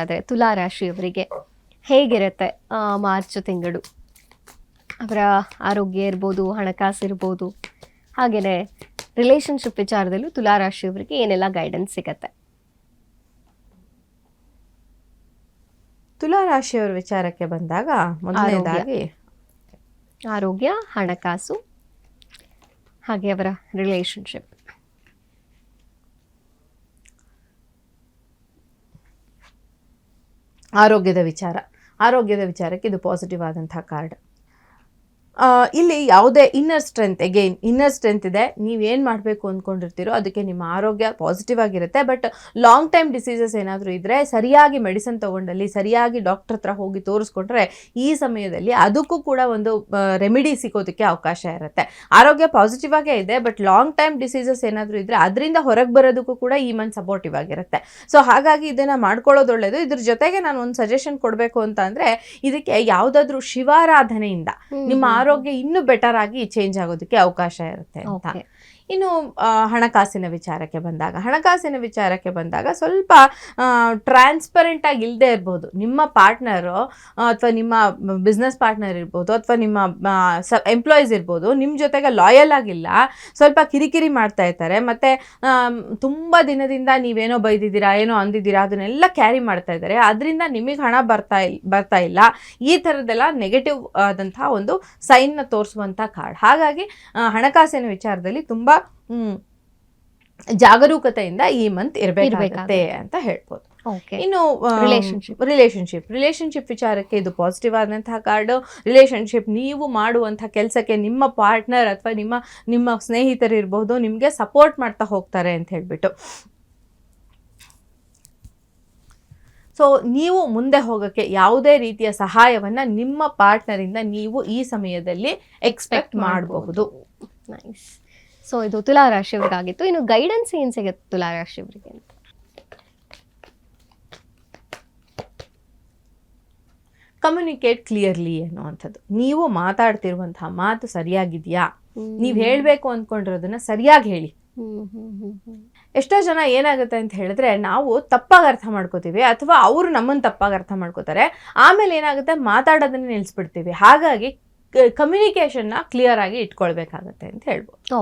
ಆದರೆ ತುಲಾ ರಾಶಿಯವರಿಗೆ ಹೇಗಿರುತ್ತೆ ಮಾರ್ಚ್ ತಿಂಗಳು? ಅವರ ಆರೋಗ್ಯ ಇರ್ಬೋದು, ಹಣಕಾಸು ಇರ್ಬೋದು, ಹಾಗೆಯೇ ರಿಲೇಷನ್ಶಿಪ್ ವಿಚಾರದಲ್ಲೂ ತುಲಾ ರಾಶಿಯವರಿಗೆ ಏನೆಲ್ಲ ಗೈಡೆನ್ಸ್ ಸಿಗತ್ತೆ? ತುಲಾ ರಾಶಿಯವರ ವಿಚಾರಕ್ಕೆ ಬಂದಾಗ ಮೊದಲನೇದಾಗಿ ಆರೋಗ್ಯ, ಹಣಕಾಸು, ಹಾಗೆ ಅವರ ರಿಲೇಷನ್ಶಿಪ್. ಆರೋಗ್ಯದ ವಿಚಾರಕ್ಕೆ ಇದು ಪಾಸಿಟಿವ್ ಆದಂತಹ ಕಾರ್ಡ್. ಇಲ್ಲಿ ಯಾವುದೇ ಇನ್ನರ್ ಸ್ಟ್ರೆಂತ್ ಇದೆ. ನೀವೇನು ಮಾಡಬೇಕು ಅಂದ್ಕೊಂಡಿರ್ತೀರೋ ಅದಕ್ಕೆ ನಿಮ್ಮ ಆರೋಗ್ಯ ಪಾಸಿಟಿವ್ ಆಗಿರುತ್ತೆ. ಬಟ್ ಲಾಂಗ್ ಟೈಮ್ ಡಿಸೀಸಸ್ ಏನಾದರೂ ಇದ್ದರೆ ಸರಿಯಾಗಿ ಮೆಡಿಸಿನ್ ತೊಗೊಂಡಲ್ಲಿ ಸರಿಯಾಗಿ ಡಾಕ್ಟರ್ ಹತ್ರ ಹೋಗಿ ತೋರಿಸ್ಕೊಂಡ್ರೆ ಈ ಸಮಯದಲ್ಲಿ ಅದಕ್ಕೂ ಕೂಡ ಒಂದು ರೆಮಿಡಿ ಸಿಗೋದಕ್ಕೆ ಅವಕಾಶ ಇರುತ್ತೆ. ಆರೋಗ್ಯ ಪಾಸಿಟಿವ್ ಆಗೇ ಇದೆ, ಬಟ್ ಲಾಂಗ್ ಟೈಮ್ ಡಿಸೀಸಸ್ ಏನಾದರೂ ಇದ್ದರೆ ಅದರಿಂದ ಹೊರಗೆ ಬರೋದಕ್ಕೂ ಕೂಡ ಈ ಮಂತ್ ಸಪೋರ್ಟಿವ್ ಆಗಿರುತ್ತೆ. ಸೊ ಹಾಗಾಗಿ ಇದನ್ನು ಮಾಡ್ಕೊಳ್ಳೋದು ಒಳ್ಳೆಯದು. ಇದ್ರ ಜೊತೆಗೆ ನಾನು ಒಂದು ಸಜೆಷನ್ ಕೊಡಬೇಕು ಅಂತ ಅಂದರೆ, ಇದಕ್ಕೆ ಯಾವುದಾದ್ರೂ ಶಿವಾರಾಧನೆಯಿಂದ ನಿಮ್ಮ ಆರೋಗ್ಯ ಇನ್ನೂ ಬೆಟರ್ ಆಗಿ ಚೇಂಜ್ ಆಗೋದಕ್ಕೆ ಅವಕಾಶ ಇರುತ್ತೆ ಅಂತ. ಇನ್ನು ಹಣಕಾಸಿನ ವಿಚಾರಕ್ಕೆ ಬಂದಾಗ ಸ್ವಲ್ಪ ಟ್ರಾನ್ಸ್ಪರೆಂಟ್ ಆಗಿ ಇಲ್ಲದೆ ಇರ್ಬೋದು. ನಿಮ್ಮ ಪಾರ್ಟ್ನರು ಅಥವಾ ನಿಮ್ಮ ಬಿಸ್ನೆಸ್ ಪಾರ್ಟ್ನರ್ ಇರ್ಬೋದು ಅಥವಾ ನಿಮ್ಮ ಎಂಪ್ಲಾಯೀಸ್ ಇರ್ಬೋದು, ನಿಮ್ಮ ಜೊತೆಗೆ ಲಾಯಲ್ ಆಗಿಲ್ಲ, ಸ್ವಲ್ಪ ಕಿರಿಕಿರಿ ಮಾಡ್ತಾ ಇರ್ತಾರೆ. ಮತ್ತು ತುಂಬ ದಿನದಿಂದ ನೀವೇನೋ ಬೈದಿದ್ದೀರಾ, ಏನೋ ಅಂದಿದ್ದೀರಾ, ಅದನ್ನೆಲ್ಲ ಕ್ಯಾರಿ ಮಾಡ್ತಾ ಇದ್ದಾರೆ. ಅದರಿಂದ ನಿಮಗೆ ಹಣ ಬರ್ತಾ ಇಲ್ಲ. ಈ ಥರದ್ದೆಲ್ಲ ನೆಗೆಟಿವ್ ಆದಂಥ ಒಂದು ಸೈನ್ನ ತೋರಿಸುವಂಥ ಕಾರ್ಡ್. ಹಾಗಾಗಿ ಹಣಕಾಸಿನ ವಿಚಾರದಲ್ಲಿ ತುಂಬ ಜಾಗರೂಕತೆಯಿಂದ ಈ ಮಂತ್ ಇರಬೇಕಾಗುತ್ತೆ ಅಂತ ಹೇಳ್ಬೋದು. ಇನ್ನು ರಿಲೇಶನ್ಶಿಪ್ ವಿಚಾರಕ್ಕೆ ಇದು ಪಾಸಿಟಿವ್ ಆದಂತಹ ಕಾರ್ಡ್. ರಿಲೇಶನ್ಶಿಪ್ ನೀವು ಮಾಡುವಂತಹ ಕೆಲಸಕ್ಕೆ ನಿಮ್ಮ ಪಾರ್ಟ್ನರ್ ಅಥವಾ ನಿಮ್ಮ ಸ್ನೇಹಿತರು ಇರ್ಬೋದು, ನಿಮಗೆ ಸಪೋರ್ಟ್ ಮಾಡ್ತಾ ಹೋಗ್ತಾರೆ ಅಂತ ಹೇಳ್ಬಿಟ್ಟು. ಸೊ ನೀವು ಮುಂದೆ ಹೋಗೋಕ್ಕೆ ಯಾವುದೇ ರೀತಿಯ ಸಹಾಯವನ್ನು ನಿಮ್ಮ ಪಾರ್ಟ್ನರಿಂದ ನೀವು ಈ ಸಮಯದಲ್ಲಿ ಎಕ್ಸ್ಪೆಕ್ಟ್ ಮಾಡಬಹುದು. ನೈಸ್. ಸೊ ಇದು ತುಲಾ ರಾಶಿಯವರಿಗಾಗಿತ್ತು. ಇನ್ನು ಗೈಡೆನ್ಸ್ ಏನು ಸಿಗುತ್ತೆ ತುಲಾ ರಾಶಿಯವರಿಗೆ? ಕಮ್ಯುನಿಕೇಟ್ ಕ್ಲಿಯರ್ಲಿ ಅನ್ನುವಂಥದ್ದು. ನೀವು ಮಾತಾಡ್ತಿರುವಂತಹ ಮಾತು ಸರಿಯಾಗಿದೆಯಾ, ನೀವು ಹೇಳಬೇಕು ಅಂದ್ಕೊಂಡಿರೋದನ್ನ ಸರಿಯಾಗಿ ಹೇಳಿ. ಎಷ್ಟೋ ಜನ ಏನಾಗುತ್ತೆ ಅಂತ ಹೇಳಿದ್ರೆ, ನಾವು ತಪ್ಪಾಗಿ ಅರ್ಥ ಮಾಡ್ಕೋತೀವಿ ಅಥವಾ ಅವರು ನಮ್ಮನ್ನು ತಪ್ಪಾಗಿ ಅರ್ಥ ಮಾಡ್ಕೋತಾರೆ. ಆಮೇಲೆ ಏನಾಗುತ್ತೆ, ಮಾತಾಡೋದನ್ನ ನಿಲ್ಲಿಸ್ಬಿಡ್ತೀವಿ. ಹಾಗಾಗಿ ಕಮ್ಯುನಿಕೇಷನ್ನ ಕ್ಲಿಯರ್ ಆಗಿ ಇಟ್ಕೊಳ್ಬೇಕಾಗತ್ತೆ ಅಂತ ಹೇಳ್ಬೋದು.